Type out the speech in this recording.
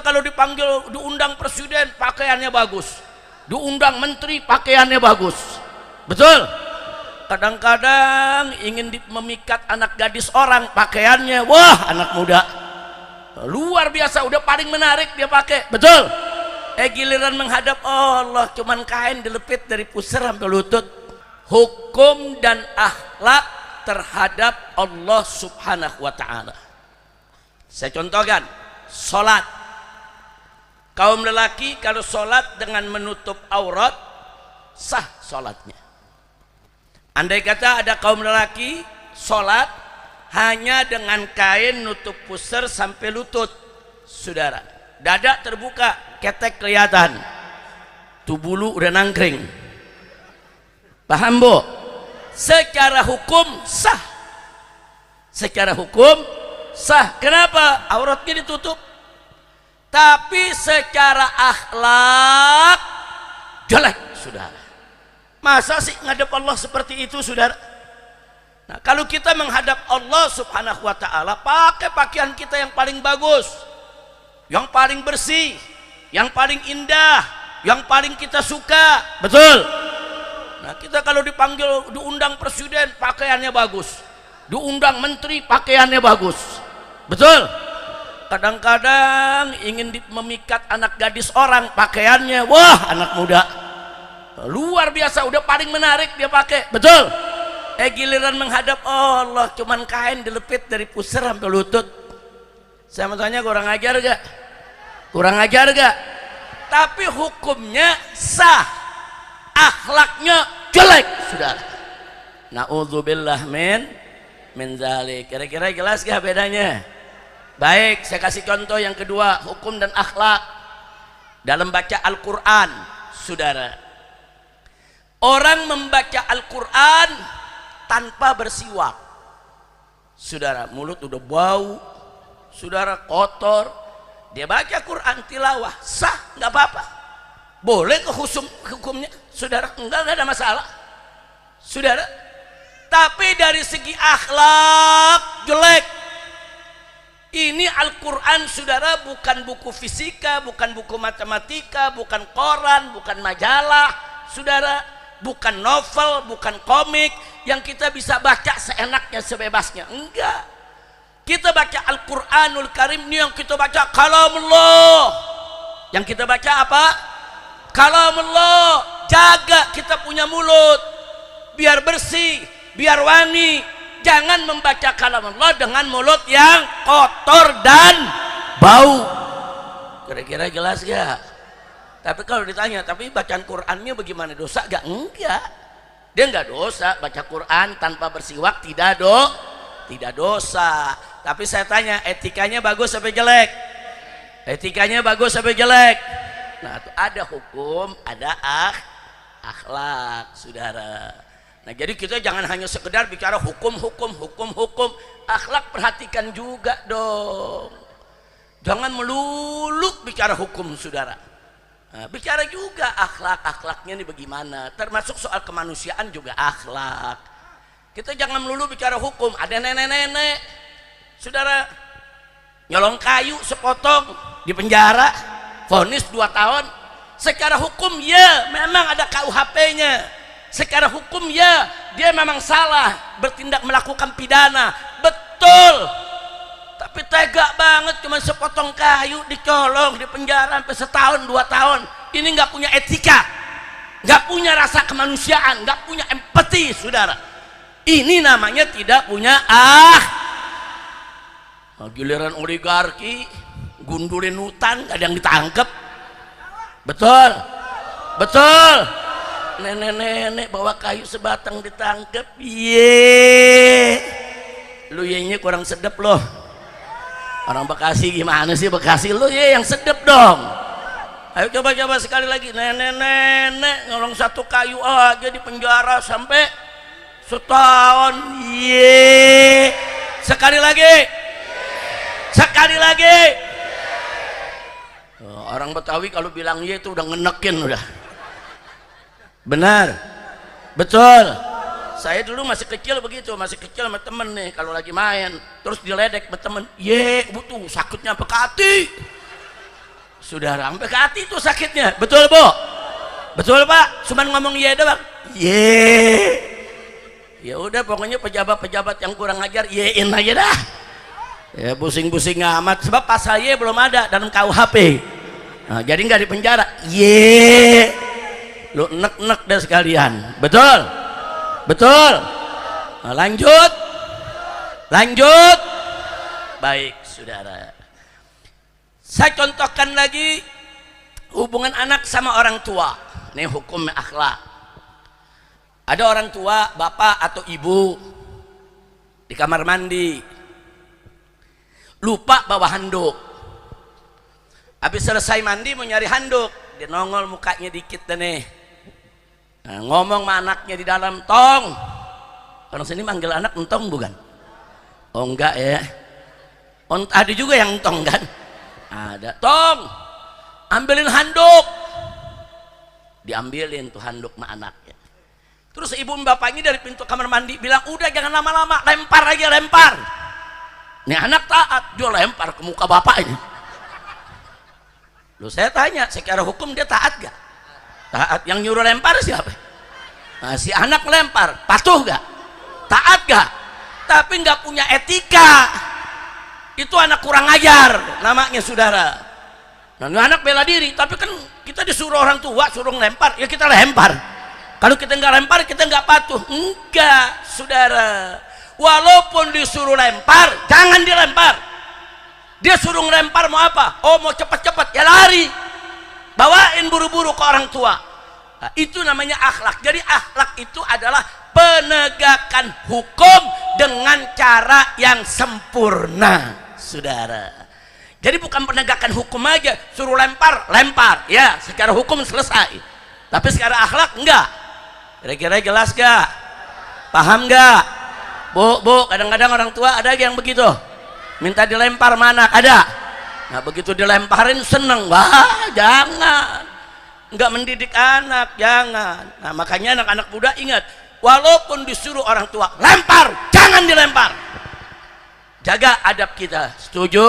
kalau dipanggil, diundang presiden pakaiannya bagus, diundang menteri pakaiannya bagus, betul. Kadang-kadang ingin memikat anak gadis orang pakaiannya, wah anak muda luar biasa, udah paling menarik dia pakai, betul. Giliran menghadap Allah cuman kain dilepit dari pusar sampai lutut. Hukum dan akhlak terhadap Allah subhanahu wa ta'ala. Saya contohkan, sholat. Kaum lelaki kalau sholat dengan menutup aurat, sah sholatnya. Andai kata ada kaum lelaki sholat hanya dengan kain nutup pusar sampai lutut, saudara, dada terbuka, ketek kelihatan, tuh bulu udah nangkring, paham bu? Secara hukum sah, secara hukum sah. Kenapa? Auratnya ditutup. Tapi secara akhlak jelek, saudara. Masa sih ngadep Allah seperti itu, saudara? Nah, kalau kita menghadap Allah subhanahu wa ta'ala, pakai pakaian kita yang paling bagus, yang paling bersih, yang paling indah, yang paling kita suka, betul. Nah, kita kalau dipanggil, diundang presiden pakaiannya bagus, diundang menteri pakaiannya bagus, betul. Kadang-kadang ingin memikat anak gadis orang pakaiannya, wah anak muda luar biasa, udah paling menarik dia pakai, betul. Giliran menghadap Allah cuman kain dilepit dari pusar sampai lutut. Saya mau tanya, kurang ajar gak? Kurang ajar gak? Tapi hukumnya sah, akhlaknya jelek, saudara. Na'udzubillah min zalik. Kira-kira jelas gak bedanya? Baik, saya kasih contoh yang kedua, hukum dan akhlak dalam baca Al-Quran, saudara. Orang membaca Al-Quran tanpa bersiwak, saudara, mulut udah bau, saudara, kotor, dia baca Quran tilawah, sah, nggak apa-apa, boleh ke hukumnya, saudara, enggak ada masalah, saudara. Tapi dari segi akhlak jelek. Ini Al-Quran, saudara, bukan buku fisika, bukan buku matematika, bukan koran, bukan majalah, saudara, bukan novel, bukan komik yang kita bisa baca seenaknya, sebebasnya. Enggak. Kita baca Al-Quranul Karim ini, yang kita baca kalamullah. Yang kita baca apa? Kalamullah. Jaga kita punya mulut biar bersih, biar wangi. Jangan membaca kalamullah dengan mulut yang kotor dan bau. Kira-kira jelas gak? Tapi kalau ditanya, tapi bacaan Qurannya bagaimana, dosa gak? Enggak, dia enggak dosa. Baca Quran tanpa bersiwak tidak dosa. Tapi saya tanya, etikanya bagus sampai jelek? Etikanya bagus sampai jelek? Nah, itu ada hukum, ada akhlak, saudara. Nah, jadi kita jangan hanya sekedar bicara hukum, akhlak perhatikan juga dong. Jangan melulu bicara hukum, saudara. Nah, bicara juga akhlaknya ini bagaimana, termasuk soal kemanusiaan juga akhlak. Kita jangan melulu bicara hukum. Ada nenek-nenek, saudara, nyolong kayu sepotong di penjara, vonis 2 tahun. Secara hukum ya memang ada KUHP-nya, secara hukum ya dia memang salah, bertindak melakukan pidana, betul. Tapi tega banget, cuma sepotong kayu dicolong di penjara sampai 1 tahun 2 tahun. Ini nggak punya etika, nggak punya rasa kemanusiaan, nggak punya empati, saudara. Ini namanya tidak punya giliran oligarki gundulin hutan, gak ada yang ditangkap, betul, betul. Nenek-nenek bawa kayu sebatang ditangkap, ye, lu ye-nya kurang sedep loh. Orang Bekasi gimana sih, Bekasi lu ya yang sedep dong. Ayo coba sekali lagi, nenek-nenek nyolong 1 kayu aja di penjara sampai 1 tahun, ye. Sekali lagi, sekali lagi. Orang Betawi kalau bilang ye itu udah ngenekin udah. Benar, betul. Saya dulu masih kecil begitu, masih kecil sama temen nih, kalau lagi main terus diledek sama temen, ye butuh sakitnya sampai ke hati. saudara, sampai ke hati itu sakitnya. Betul Bu? Betul Pak? Cuman ngomong iya doang. Ye. Ya udah, pokoknya pejabat-pejabat yang kurang ajar yein aja dah. Ya pusing-pusing amat, sebab pasal ye belum ada dalam KUHP. Nah, jadi nggak di penjara. Ye. Lu nek-nek dah sekalian. Betul? Betul? Nah, lanjut. Lanjut. Baik, saudara. Saya contohkan lagi hubungan anak sama orang tua. Ini hukum akhlak. Ada orang tua, bapak atau ibu di kamar mandi, lupa bawa handuk. Habis selesai mandi mau nyari handuk, dia nongol mukanya dikit deh nih. Nah, ngomong sama anaknya di dalam, tong. Orang sini manggil anak entong bukan? Oh enggak ya. Ada juga yang entong kan? Ada. Tong, ambilin handuk. Diambilin tuh handuk sama anaknya. Terus ibu bapaknya dari pintu kamar mandi bilang, udah jangan lama-lama, lempar aja, lempar. Nih anak taat, dia lempar ke muka bapaknya. Loh, saya tanya, secara hukum dia taat gak? Taat. Yang nyuruh lempar siapa? Nah, si anak lempar, patuh gak? Taat gak? Tapi gak punya etika. Itu anak kurang ajar namanya, saudara. Nah, anak bela diri, tapi kan kita disuruh orang tua suruh lempar, ya kita lempar. Kalau kita nggak lempar, kita nggak patuh. Enggak, saudara. Walaupun disuruh lempar, jangan dilempar. Dia suruh ngelempar mau apa? Oh, mau cepat-cepat, ya lari. Bawain buru-buru ke orang tua. Nah, itu namanya akhlak. Jadi akhlak itu adalah penegakan hukum dengan cara yang sempurna, saudara. Jadi bukan penegakan hukum aja, suruh lempar, lempar. Ya, secara hukum selesai. Tapi secara akhlak enggak. Kira-kira jelas gak? Paham gak? Bu, kadang-kadang orang tua ada yang begitu. Minta dilempar mana? Ada. Nah, begitu dilemparin seneng. Wah, jangan. Enggak mendidik anak, jangan. Nah, makanya anak-anak muda ingat, walaupun disuruh orang tua lempar, jangan dilempar. Jaga adab kita. Setuju?